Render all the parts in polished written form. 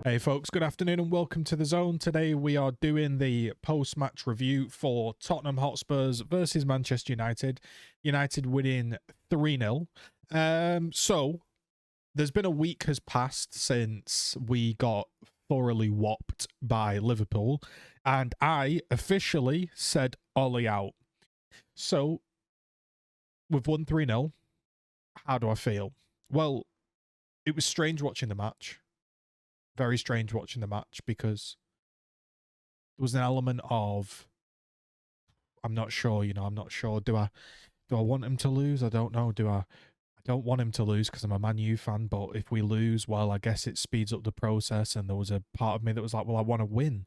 Hey folks, good afternoon and welcome to The Zone. Today we are doing the post-match review for Tottenham Hotspurs versus Manchester United. United winning 3-0. So there's been a week has passed since we got thoroughly whopped by Liverpool, and I officially said Ollie out. So we've won 3-0. How do I feel? Well, it was strange watching the match. Very strange watching the match because there was an element of I'm not sure, I'm not sure. Do I want him to lose? I don't know. I don't want him to lose because I'm a Man U fan, but if we lose, well, I guess it speeds up the process. And there was a part of me that was like, well, I want to win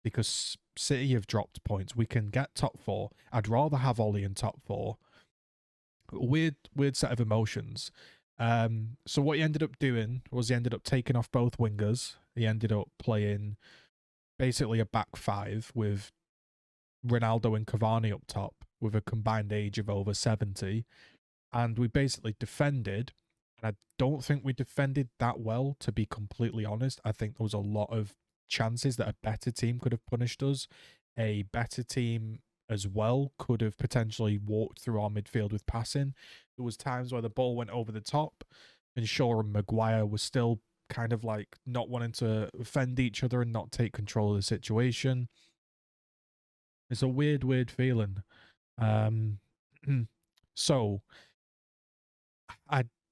because City have dropped points. We can get top four. I'd rather have Ollie in top four. Weird set of emotions. So what he ended up doing was he ended up taking off both wingers. He ended up playing basically a back five with Ronaldo and Cavani up top with a combined age of over 70. And we basically defended. And I don't think we defended that well, to be completely honest. I think there was a lot of chances that a better team could have punished us. A better team as well could have potentially walked through our midfield with passing. There was times where the ball went over the top and Shaw and Maguire were still kind of like not wanting to offend each other and not take control of the situation. It's a weird feeling. Um, so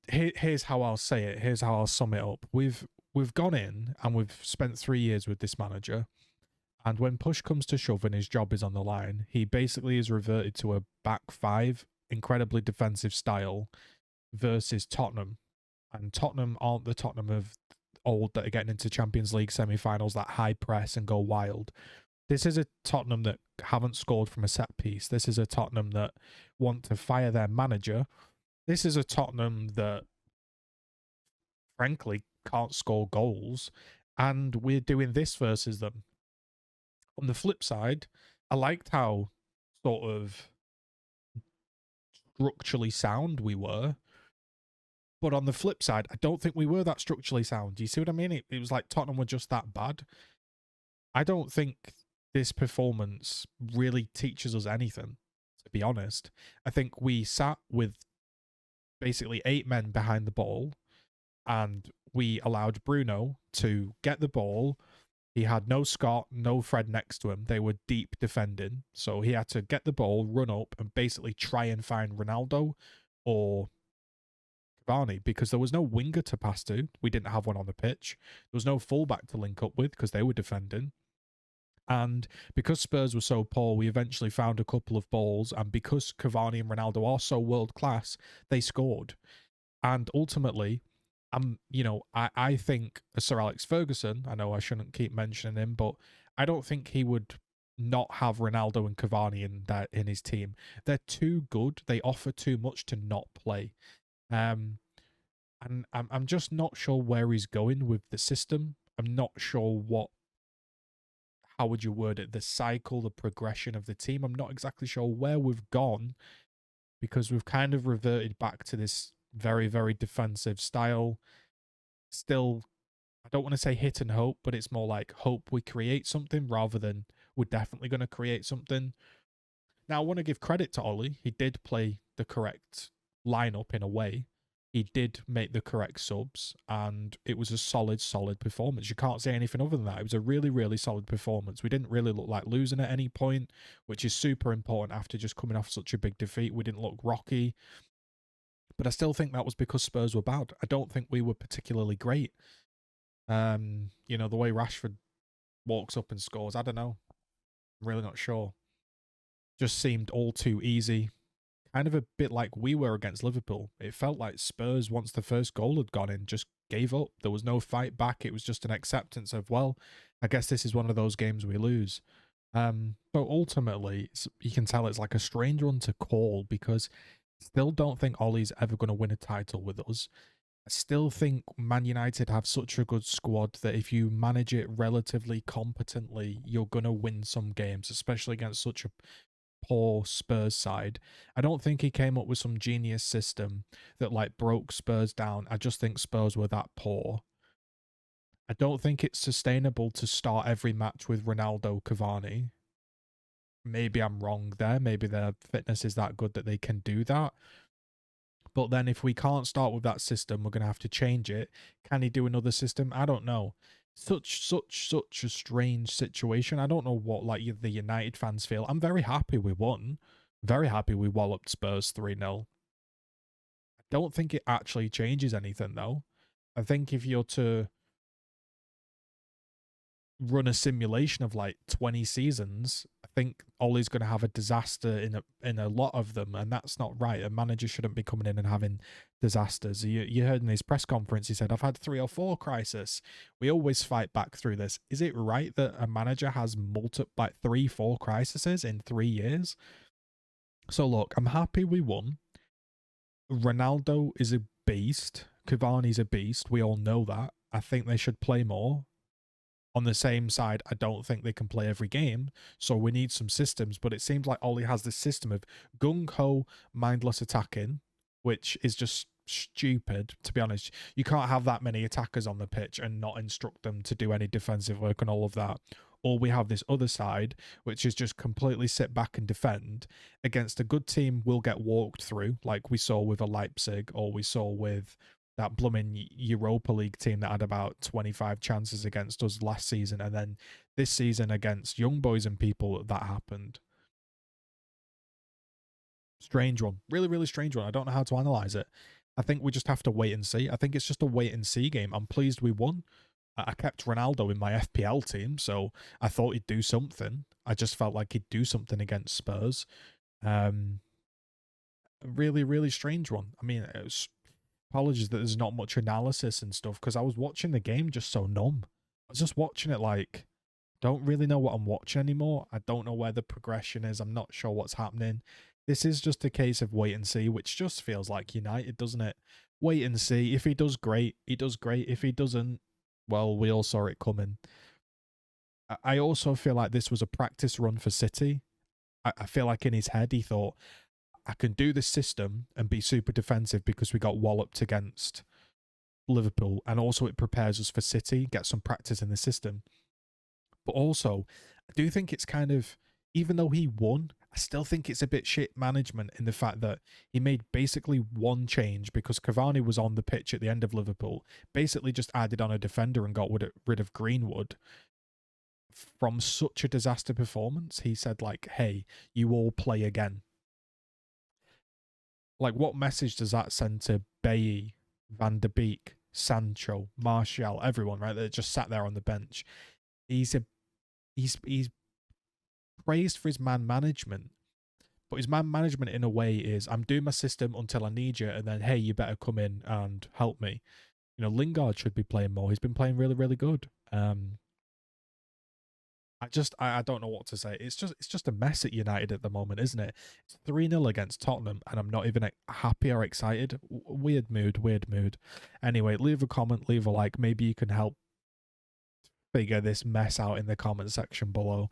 here's how I'll say it. Here's how I'll sum it up. We've gone in and we've spent 3 years with this manager. And when push comes to shove and his job is on the line, he basically is reverted to a back five, incredibly defensive style versus Tottenham. And Tottenham aren't the Tottenham of old that are getting into Champions League semi-finals, that high press and go wild. This is a Tottenham that haven't scored from a set piece. This is a Tottenham that want to fire their manager. This is a Tottenham that, frankly, can't score goals. And we're doing this versus them. On the flip side, I liked how sort of structurally sound we were. But on the flip side, I don't think we were that structurally sound. Do you see what I mean? It was like Tottenham were just that bad. I don't think this performance really teaches us anything, to be honest. I think we sat with basically 8 men behind the ball and we allowed Bruno to get the ball. He had no Scott, no Fred next to him. They were deep defending. So he had to get the ball, run up, and basically try and find Ronaldo or Cavani because there was no winger to pass to. We didn't have one on the pitch. There was no fullback to link up with because they were defending. And because Spurs were so poor, we eventually found a couple of balls. And because Cavani and Ronaldo are so world class, they scored. And ultimately, I think Sir Alex Ferguson, I know I shouldn't keep mentioning him, but I don't think he would not have Ronaldo and Cavani in his team. They're too good. They offer too much to not play. And I'm just not sure where he's going with the system. I'm not sure how would you word it, the cycle, the progression of the team. I'm not exactly sure where we've gone because we've kind of reverted back to this very defensive style. Still, I don't want to say hit and hope, but it's more like hope we create something rather than we're definitely going to create something. Now, I want to give credit to Ollie. He did play the correct lineup in a way. He did make the correct subs, and it was a solid performance. You can't say anything other than that. It was a really solid performance. We didn't really look like losing at any point, which is super important after just coming off such a big defeat. We didn't look rocky. But I still think that was because Spurs were bad. I don't think we were particularly great. The way Rashford walks up and scores, I don't know. I'm really not sure. Just seemed all too easy. Kind of a bit like we were against Liverpool. It felt like Spurs, once the first goal had gone in, just gave up. There was no fight back. It was just an acceptance of, well, I guess this is one of those games we lose. But ultimately, you can tell it's like a strange one to call because I still don't think Ollie's ever going to win a title with us. I still think Man United have such a good squad that if you manage it relatively competently, you're going to win some games, especially against such a poor Spurs side. I don't think he came up with some genius system that like broke Spurs down. I just think Spurs were that poor. I don't think it's sustainable to start every match with Ronaldo, Cavani. Maybe I'm wrong there. Maybe their fitness is that good that they can do that. But then if we can't start with that system, we're going to have to change it. Can he do another system? I don't know. Such a strange situation. I don't know what like the United fans feel. I'm very happy we won. Very happy we walloped Spurs 3-0. I don't think it actually changes anything though. I think if you're to run a simulation of like 20 seasons, I think Ollie's going to have a disaster in a lot of them, and that's not right. A manager shouldn't be coming in and having disasters. You heard in his press conference, he said, I've had 3 or 4 crises. We always fight back through this. Is it right that a manager has like 3-4 crises in 3 years? So look, I'm happy we won. Ronaldo is a beast. Cavani's a beast. We all know that. I think they should play more. On the same side, I don't think they can play every game, so we need some systems. But it seems like Ollie has this system of gung-ho, mindless attacking, which is just stupid, to be honest. You can't have that many attackers on the pitch and not instruct them to do any defensive work and all of that. Or we have this other side, which is just completely sit back and defend. Against a good team, we'll get walked through, like we saw with a Leipzig, or we saw with that blooming Europa League team that had about 25 chances against us last season, and then this season against young boys and people that happened. Strange one. Really, really strange one. I don't know how to analyse it. I think we just have to wait and see. I think it's just a wait and see game. I'm pleased we won. I kept Ronaldo in my FPL team, so I thought he'd do something. I just felt like he'd do something against Spurs. Really, really strange one. I mean, it was apologies that there's not much analysis and stuff because I was watching the game just so numb. I was just watching it like, don't really know what I'm watching anymore. I don't know where the progression is. I'm not sure what's happening. This is just a case of wait and see, which just feels like United, doesn't it? Wait and see. If he does great, he does great. If he doesn't, well, we all saw it coming. I also feel like this was a practice run for City. I feel like in his head he thought, I can do this system and be super defensive because we got walloped against Liverpool, and also it prepares us for City, get some practice in the system. But also, I do think it's kind of, even though he won, I still think it's a bit shit management in the fact that he made basically one change because Cavani was on the pitch at the end of Liverpool, basically just added on a defender and got rid of Greenwood. From such a disaster performance, he said like, hey, you all play again. Like, what message does that send to Bailly, Van der Beek, Sancho, Martial, everyone, right? That just sat there on the bench. He's praised for his man management, but his man management in a way is, I'm doing my system until I need you, and then, hey, you better come in and help me. You know, Lingard should be playing more. He's been playing really, really good. I don't know what to say. It's just a mess at United at the moment, isn't it? It's 3-0 against Tottenham, and I'm not even happy or excited. Weird mood. Anyway, leave a comment, leave a like. Maybe you can help figure this mess out in the comment section below.